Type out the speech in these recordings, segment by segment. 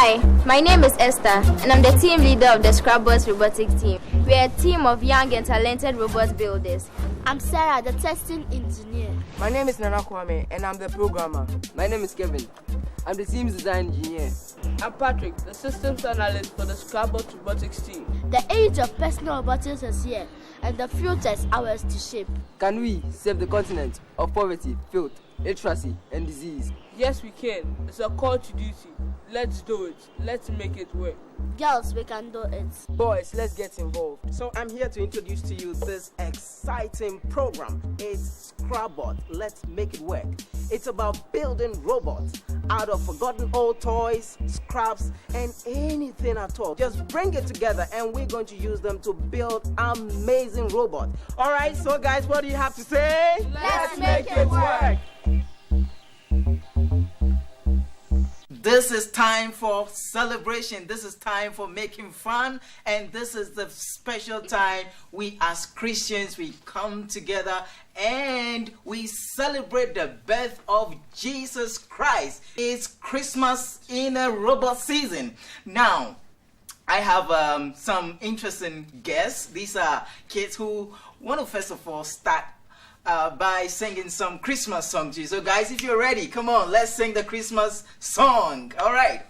Hi, my name is Esther, and I'm the team leader of the Scrapbots robotics team. We are a team of young and talented robot builders. I'm Sarah, the testing engineer. My name is Nana Kwame, and I'm the programmer. My name is Kevin. I'm the team's design engineer. I'm Patrick, the systems analyst for the Scrapbots robotics team. The age of personal robotics is here, and the future is ours to shape. Can we save the continent of poverty, filth, illiteracy, and disease? Yes, we can. It's a call to duty. Let's do it. Let's make it work. Girls, we can do it. Boys, let's get involved. So I'm here to introduce to you this exciting program. It's Scrapbot. Let's make it work. It's about building robots out of forgotten old toys, scraps, and anything at all. Just bring it together and we're going to use them to build amazing robots. All right, so guys, what do you have to say? Let's make it work. This is time for celebration. This is time for making fun. And this is the special time we as Christians, we come together and we celebrate the birth of Jesus Christ. It's Christmas in a robot season. Now, I have some interesting guests. These are kids who want to first of all start by singing some Christmas song to you. So guys, if you're ready, come on, let's sing the Christmas song. All right.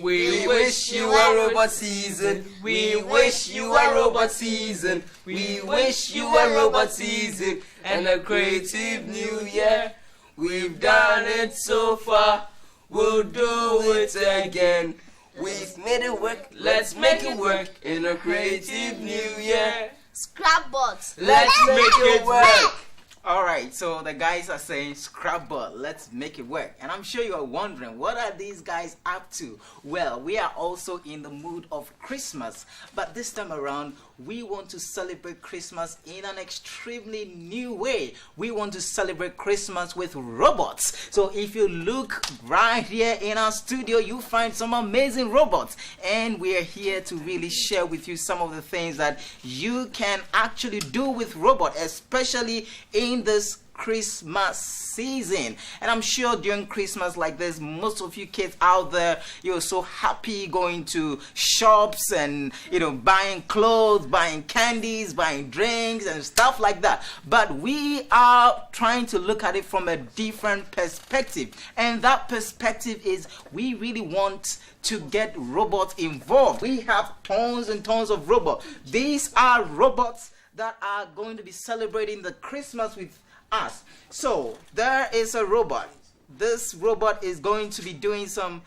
We wish you a robot season. We wish you a robot season. We wish you a robot season and a creative new year. We've done it so far. We'll do it again. We've made it work. Let's make it work in a creative new year. Scrapbots. Let's make it work. All right, so the guys are saying Scrapbot, let's make it work. And I'm sure you are wondering, what are these guys up to? Well, we are also in the mood of Christmas. But this time around, we want to celebrate Christmas in an extremely new way. We want to celebrate Christmas with robots. So if you look right here in our studio, you find some amazing robots. And we are here to really share with you some of the things that you can actually do with robots, especially in this Christmas season. And I'm sure during Christmas like this, most of you kids out there, you're so happy going to shops and, buying clothes, buying candies, buying drinks and stuff like that. But we are trying to look at it from a different perspective. And that perspective is we really want to get robots involved. We have tons and tons of robots. These are robots that are going to be celebrating the Christmas with us. So there is a robot. This robot is going to be doing some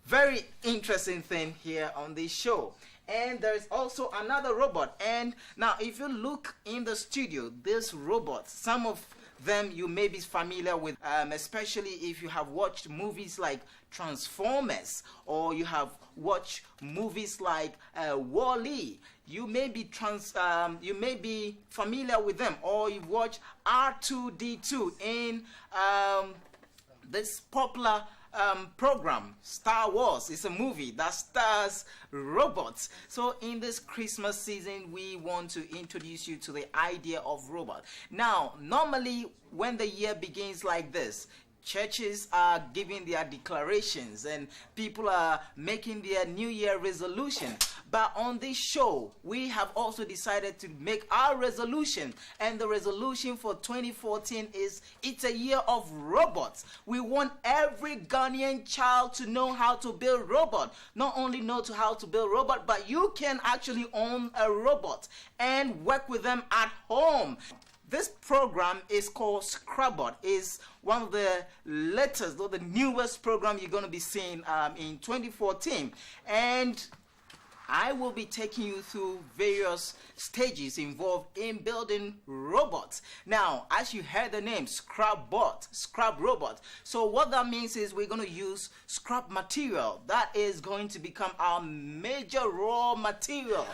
very interesting thing here on this show. And there is also another robot. And now if you look in the studio, this robot, some of them you may be familiar with, especially if you have watched movies like Transformers or you have watched movies like Wall-E. You may be familiar with them, or you've watched R2-D2 in this popular program Star Wars. It's a movie that stars robots. So in this Christmas season, we want to introduce you to the idea of robot. Now, normally when the year begins like this, churches are giving their declarations and people are making their New Year resolution. But on this show, we have also decided to make our resolution. And the resolution for 2014 is it's a year of robots. We want every Ghanaian child to know how to build robot. Not only know how to build robot, but you can actually own a robot and work with them at home. This program is called Scrapbot. It's one of the latest or the newest program you're going to be seeing in 2014. And I will be taking you through various stages involved in building robots. Now, as you heard the name, Scrapbot, scrap robot. So what that means is we're going to use scrap material. That is going to become our major raw material.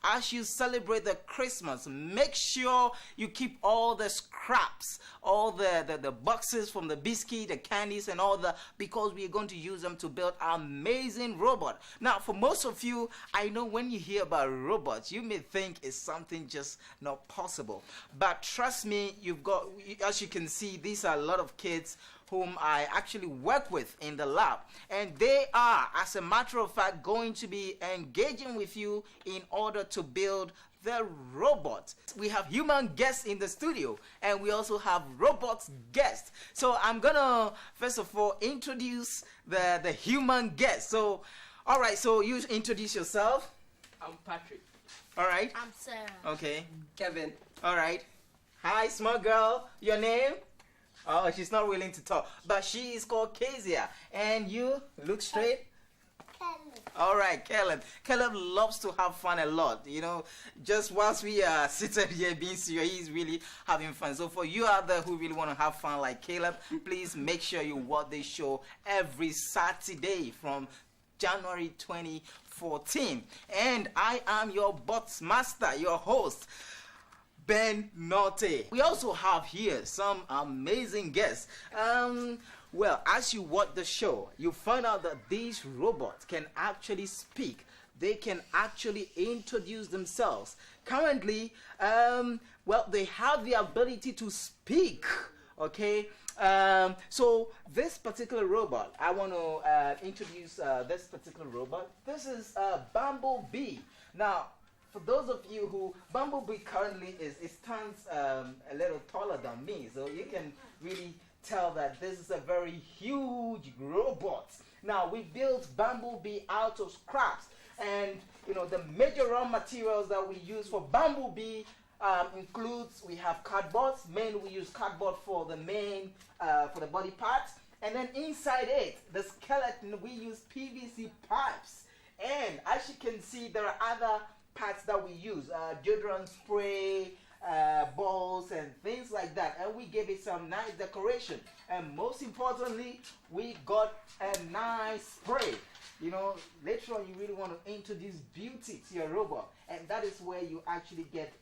As you celebrate the Christmas, make sure you keep all the scraps, all the boxes from the biscuit, the candies and all that, because we're going to use them to build amazing robot. Now, for most of you, I know when you hear about robots, you may think it's something just not possible. But trust me, as you can see, these are a lot of kids whom I actually work with in the lab. And they are, as a matter of fact, going to be engaging with you in order to build the robot. We have human guests in the studio, and we also have robots guests. So I'm gonna first of all introduce the human guest. So, all right. So you introduce yourself. I'm Patrick. All right. I'm Sarah. Okay. Kevin. All right. Hi, small girl. Your name? Oh, she's not willing to talk, but she is called Kezia. And you look straight. All right, Caleb. Caleb loves to have fun a lot. You know, just whilst we are seated here being serious, he's really having fun. So for you out there who really want to have fun like Caleb, please make sure you watch this show every Saturday from January 2014. And I am your bots master, your host, Ben Norte. We also have here some amazing guests. Well, as you watch the show, you find out that these robots can actually speak. They can actually introduce themselves. Currently, well, they have the ability to speak. Okay, so this particular robot, I want to introduce this particular robot. This is Bumblebee. Now, for those of you who, Bumblebee currently stands a little taller than me, so you can really tell that this is a very huge robot. Now, we built Bumblebee out of scraps, and you know, the major raw materials that we use for Bumblebee includes, we have cardboard. Mainly we use cardboard for the for the body parts, and then inside it, the skeleton, we use PVC pipes. And as you can see, there are other parts that we use, deodorant spray, balls and things like that, and we gave it some nice decoration. And most importantly, we got a nice spray. You know, later on you really want to introduce beauty to your robot, and that is where you actually get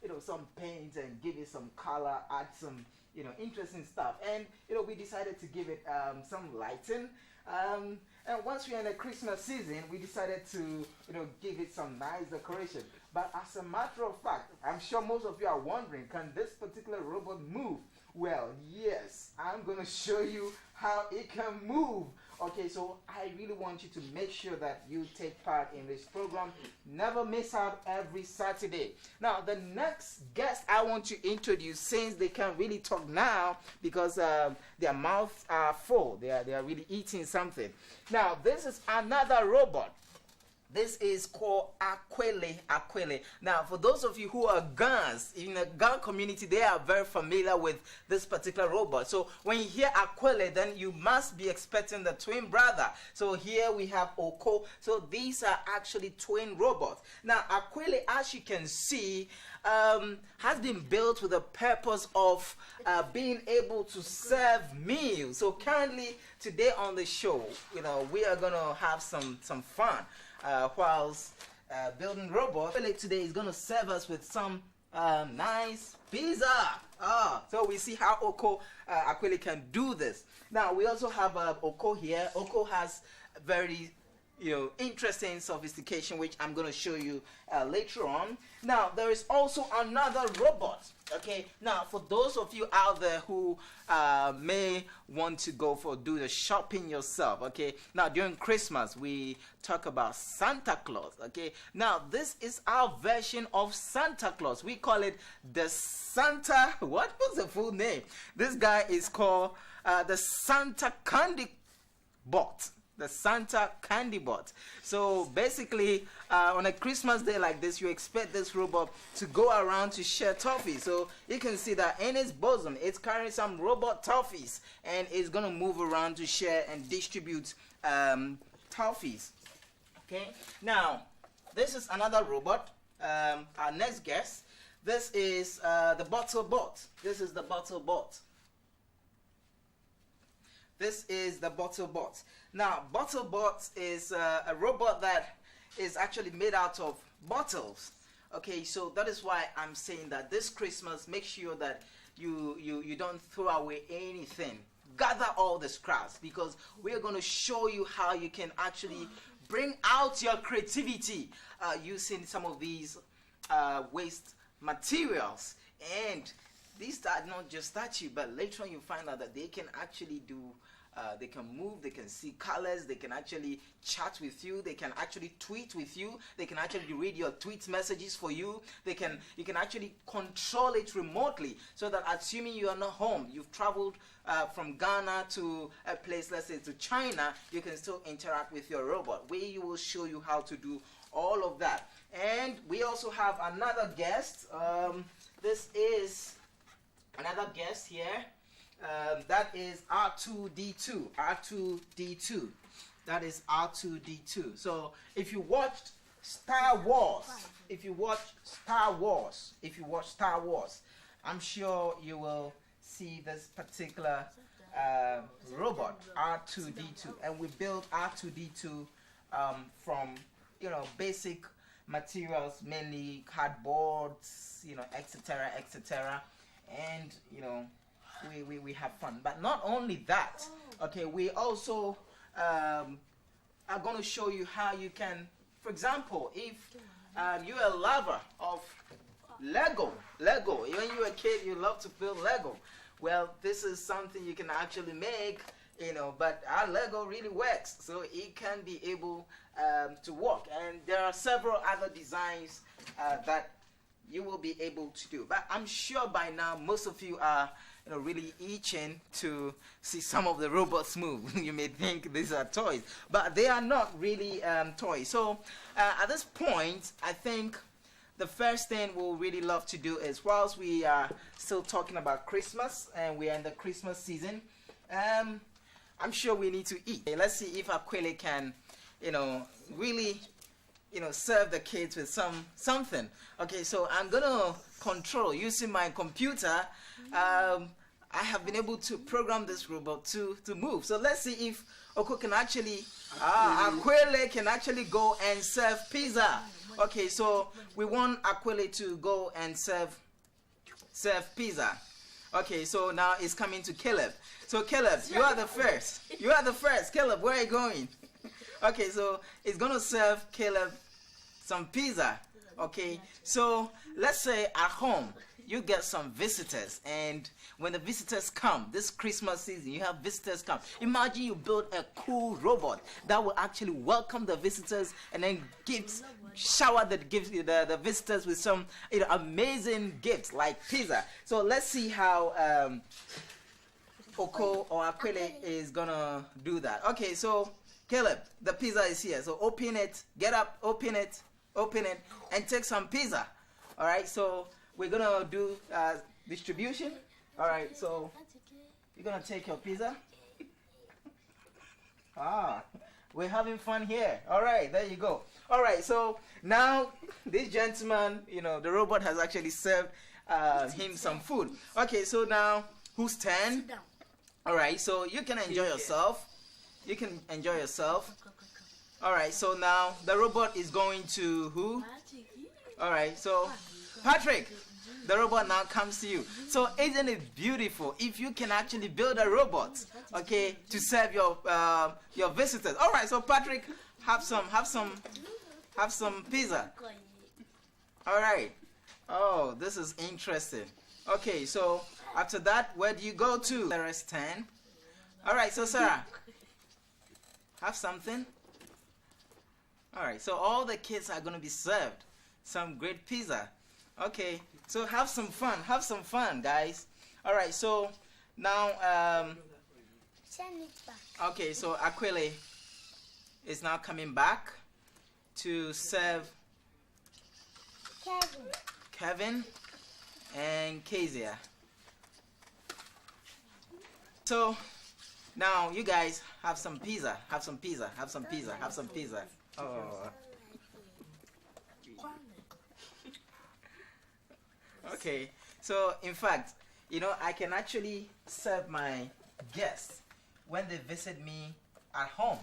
you know, some paint and give it some color, add some, you know, interesting stuff. And you know, we decided to give it some lighting. And once we're in the Christmas season, we decided to, you know, give it some nice decoration. But as a matter of fact, I'm sure most of you are wondering, can this particular robot move? Well, yes, I'm going to show you how it can move. Okay, so I really want you to make sure that you take part in this program. Never miss out every Saturday. Now, the next guest I want to introduce, since they can't really talk now because their mouths are full. They are really eating something. Now, this is another robot. This is called Aquele. Now, for those of you who are Gans, in the Gan community, they are very familiar with this particular robot. So when you hear Aquele, then you must be expecting the twin brother. So here we have Oko. So these are actually twin robots. Now, Aquele, as you can see, has been built with the purpose of being able to serve meals. So currently, today on the show, you know, we are going to have some fun. Whilst building robots, today is going to serve us with some nice pizza. So we see how Aquele can do this. Now we also have Oko here. Oko has very, you know, interesting sophistication, which I'm going to show you later on. Now there is also another robot. Okay, now for those of you out there who may want to do the shopping yourself, okay, now during Christmas we talk about Santa Claus. Okay, now this is our version of Santa Claus. We call it the Santa, what was the full name? This guy is called the Santa Candy Bot. The Santa Candy Bot. So basically, on a Christmas day like this, you expect this robot to go around to share toffees. So you can see that in its bosom, it's carrying some robot toffees, and it's going to move around to share and distribute toffees. Okay. Now, this is another robot. Our next guest. This is the Bottle Bot. This is the Bottle Bot. This is the Bottle Bot. Now, Bottle Bot is a robot that is actually made out of bottles. Okay, so that is why I'm saying that this Christmas, make sure that you don't throw away anything. Gather all the scraps, because we're going to show you how you can actually bring out your creativity using some of these waste materials. And these are not just statues, but later on you find out that they can actually do, they can move, they can see colors, they can actually chat with you, they can actually tweet with you, they can actually read your tweet messages for you, you can actually control it remotely, so that assuming you are not home, you've traveled from Ghana to a place, let's say to China, you can still interact with your robot. We will show you how to do all of that. And we also have another guest. This is another guest here. That is R2D2. R2D2. That is R2D2. So if you watched Star Wars, I'm sure you will see this particular robot, R2D2. And we built R2D2 from, basic materials, mainly cardboards, etc., etc. And, we have fun. But not only that, okay, we also are going to show you how you can, for example, if you're a lover of Lego, when you're a kid, you love to build Lego. Well, this is something you can actually make, but our Lego really works, so it can be able to work. And there are several other designs that you will be able to do. But I'm sure by now most of you are really itching to see some of the robots move. You may think these are toys, but they are not really toys. So at this point, I think the first thing we'll really love to do is, whilst we are still talking about Christmas and we are in the Christmas season, I'm sure we need to eat. Let's see if Aquile can, really, serve the kids with something. Okay, so I'm gonna control using my computer. I have been able to program this robot to move. So let's see if Oko can actually, Aquile can actually go and serve pizza. Okay, so we want Aquile to go and serve pizza. Okay, so now it's coming to Caleb. So Caleb, you are the first. Caleb, where are you going? Okay, so it's gonna serve Caleb some pizza. Okay, so let's say at home you get some visitors, and when the visitors come this Christmas season, you have visitors come. Imagine you build a cool robot that will actually welcome the visitors and then shower the visitors with some amazing gifts like pizza. So let's see how Oko or Aquile is gonna do that. Okay, so Caleb, the pizza is here. So open it, get up, open it, and take some pizza. All right, so we're gonna do distribution. All right, so you're gonna take your pizza. We're having fun here. All right, there you go. All right, so now this gentleman, the robot has actually served him some food. Okay, so now whose turn? All right, so you can enjoy yourself. All right, so now the robot is going to who? All right, so Patrick, the robot now comes to you. So isn't it beautiful if you can actually build a robot, okay, to serve your visitors? All right, so Patrick, have some pizza. All right. Oh, this is interesting. Okay, so after that, where do you go to? Sarah's 10. All right, so Sarah, have something. All right, so all the kids are going to be served some great pizza. Okay, so have some fun, guys. All right, so now, okay, so Aquile is now coming back to serve Kevin and Kezia. So now you guys have some pizza. Oh. Okay, so in fact, I can actually serve my guests when they visit me at home,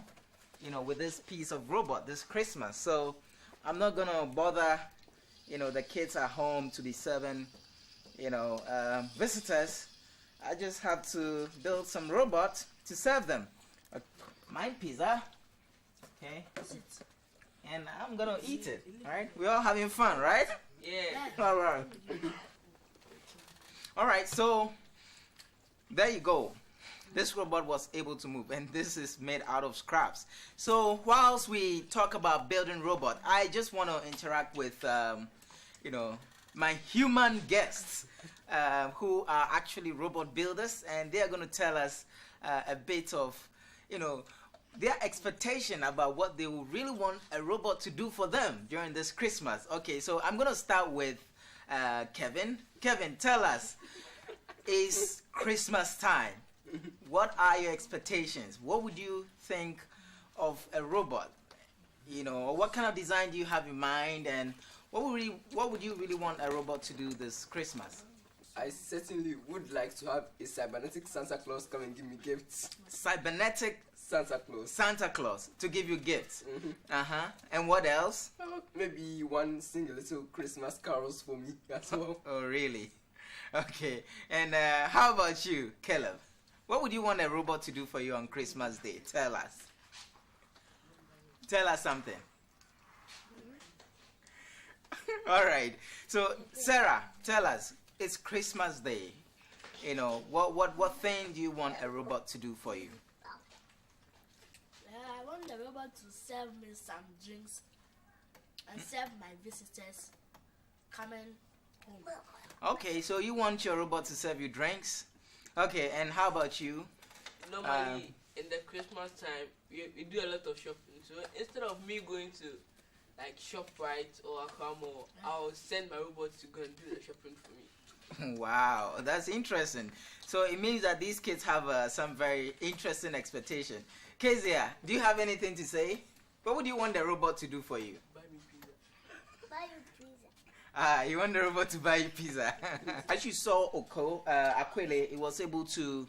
with this piece of robot this Christmas. So I'm not gonna bother, the kids at home to be serving, visitors. I just have to build some robot to serve them. My pizza, okay, and I'm gonna eat it. All right, we're all having fun, right? Yeah. All right. All right, so there you go. This robot was able to move, and this is made out of scraps. So whilst we talk about building robot, I just want to interact with, my human guests who are actually robot builders, and they are going to tell us a bit of, their expectation about what they will really want a robot to do for them during this Christmas. Okay, so I'm going to start with Kevin. Kevin, tell us, it's Christmas time. What are your expectations? What would you think of a robot? What kind of design do you have in mind, and what would you really want a robot to do this Christmas? I certainly would like to have a cybernetic Santa Claus come and give me gifts. Cybernetic Santa Claus to give you gifts. And what else? Maybe one single little Christmas carols for me as well. Oh, really? Okay. And how about you, Caleb? What would you want a robot to do for you on Christmas Day? Tell us. Tell us something. All right. So, Sarah, tell us. It's Christmas Day. What thing do you want a robot to do for you? I want the robot to serve me some drinks and serve my visitors coming home. Okay, so you want your robot to serve you drinks? Okay, and how about you? Normally, in the Christmas time, we do a lot of shopping. So instead of me going to like ShopRite or Akamo, I'll send my robot to go and do the shopping for me. Wow, that's interesting. So it means that these kids have some very interesting expectation. Kezia, do you have anything to say? What would you want the robot to do for you? Buy me pizza. Buy you pizza. You want the robot to buy you pizza. As you saw Aquile, it was able to,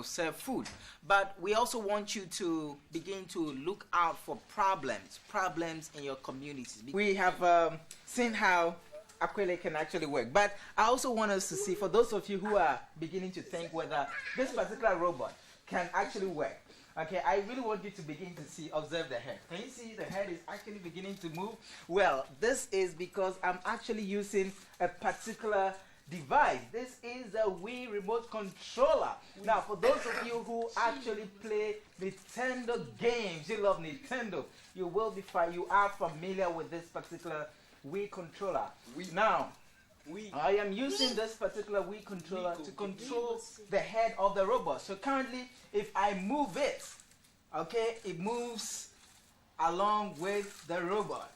serve food. But we also want you to begin to look out for problems in your communities. We have seen how Aquile can actually work. But I also want us to see, for those of you who are beginning to think whether this particular robot can actually work. Okay, I really want you to begin to observe the head. Can you see the head is actually beginning to move? Well, this is because I'm actually using a particular device. This is a Wii remote controller. Now, for those of you who actually play Nintendo games, you love Nintendo, you are familiar with this particular Wii controller. I am using this particular Wii controller to control the head of the robot. So currently, if I move it, okay, it moves along with the robot.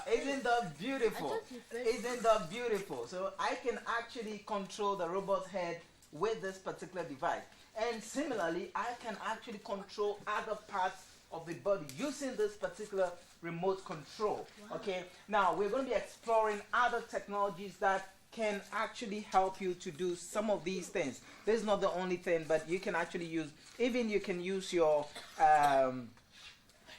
Isn't that beautiful? Isn't that beautiful? So I can actually control the robot's head with this particular device. And similarly, I can actually control other parts of the body using this particular remote control. Okay, now we're going to be exploring other technologies that can actually help you to do some of these things. This is not the only thing, but you can actually use, even you can use your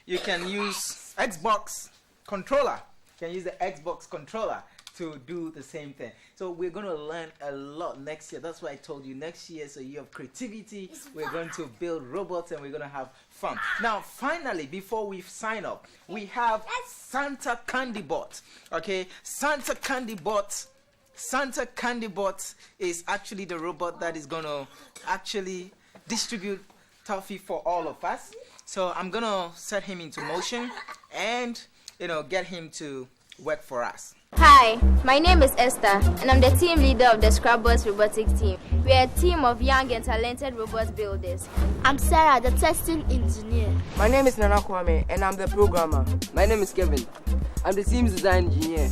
Xbox controller. You can use the Xbox controller to do the same thing. So we're going to learn a lot next year. That's why I told you next year is a year of creativity. We're going to build robots and we're going to have fun. Now, finally, before we sign up, we have Santa Candy Bot. Okay, Santa Candy Bot is actually the robot that is going to actually distribute toffee for all of us. So I'm going to set him into motion and, get him to work for us. Hi, my name is Esther, and I'm the team leader of the Scrabbots robotics team. We are a team of young and talented robot builders. I'm Sarah, the testing engineer. My name is Nana Kwame, and I'm the programmer. My name is Kevin. I'm the team's design engineer.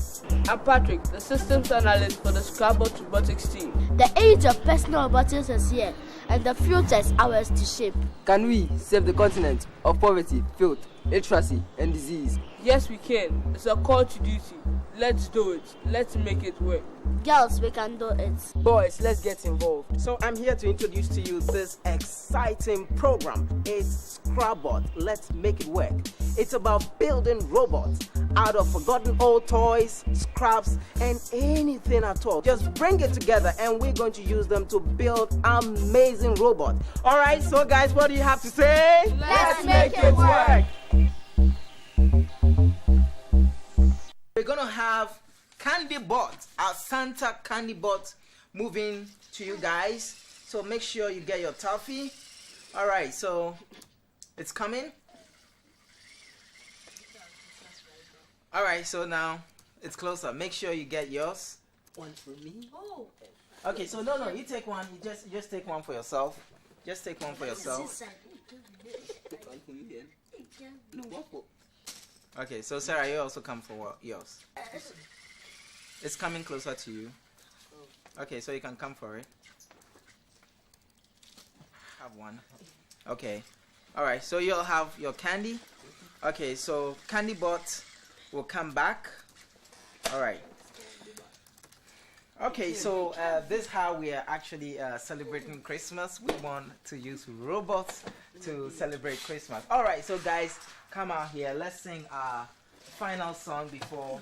I'm Patrick, the systems analyst for the Scrabbots robotics team. The age of personal robotics is here, and the future is ours to shape. Can we save the continent of poverty, filth, illiteracy, and disease? Yes, we can. It's a call to duty. Let's do it. Let's make it work. Girls, we can do it. Boys, let's get involved. So I'm here to introduce to you this exciting program. It's Scrabbot. Let's make it work. It's about building robots out of forgotten old toys, scraps, and anything at all. Just bring it together and we're going to use them to build amazing robots. All right, so guys, what do you have to say? Let's make it work. We're going to have Candy Bot, our Santa Candy Bot, moving to you guys. So make sure you get your toffee. All right, so it's coming. All right, so now it's closer. Make sure you get yours. One for me. Oh, Okay, so no, you take one. You just take one for yourself. Just take one for yourself. inside. One for me then. No, one for. Okay, so Sarah, you also come for yours. It's coming closer to you. Okay, so you can come for it. Have one. Okay. All right, so you'll have your candy. Okay, so Candy Bot will come back. All right. Okay, so this is how we are actually celebrating Christmas. We want to use robots to celebrate Christmas. All right, so guys, come out here. Let's sing our final song before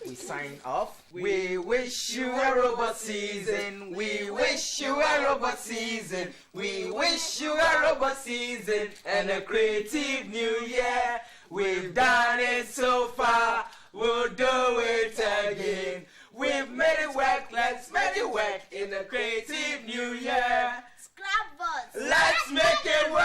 we sign off. We wish you a robot season. We wish you a robot season. We wish you a robot season and a creative new year. We've done it so far. We'll do it again. We've made it work. Let's make it work in a creative new year. Scrap bots. Let's make it work.